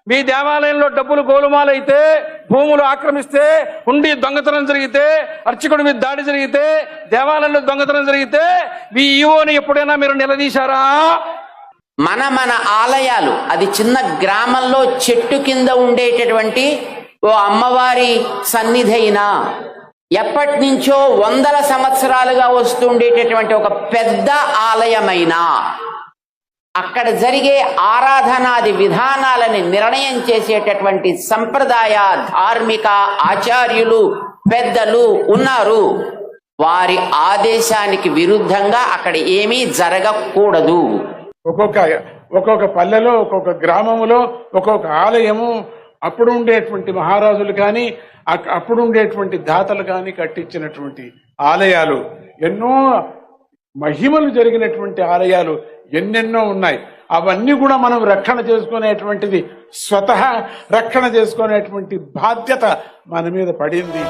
మీ దేవాలయంలో డబ్బులు గోలుమాలైతే, భూములు ఆక్రమిస్తే, ఉండి దొంగతనం జరిగితే, అర్చకుడి మీద దాడి జరిగితే, దేవాలయంలో దొంగతనం జరిగితే మీ ఈవోని ఎప్పుడైనా మీరు నిలదీశారా? మన ఆలయాలు, అది చిన్న గ్రామంలో చెట్టు కింద ఉండేటటువంటి ఓ అమ్మవారి సన్నిధి అయినా, ఎప్పటి నుంచో వందల సంవత్సరాలుగా వస్తుండేటటువంటి ఒక పెద్ద ఆలయమైనా, అక్కడ జరిగే ఆరాధనాది విధానాలని నిర్ణయం చేసేటటువంటి సంప్రదాయ ధార్మిక ఆచార్యులు పెద్దలు ఉన్నారు. వారి ఆదేశానికి విరుద్ధంగా అక్కడ ఏమీ జరగకూడదు. ఒక్కొక్క పల్లెలో, ఒక్కొక్క గ్రామములో ఒక్కొక్క ఆలయము అప్పుడు ఉండేటువంటి మహారాజులు కానీ, అప్పుడు ఉండేటువంటి దాతలు కానీ కట్టించినటువంటి ఆలయాలు, ఎన్నో మహిమలు జరిగినటువంటి ఆలయాలు ఎన్నెన్నో ఉన్నాయి. అవన్నీ కూడా మనం రక్షణ చేసుకునేటువంటిది, స్వతహా రక్షణ చేసుకునేటువంటి బాధ్యత మన మీద పడింది.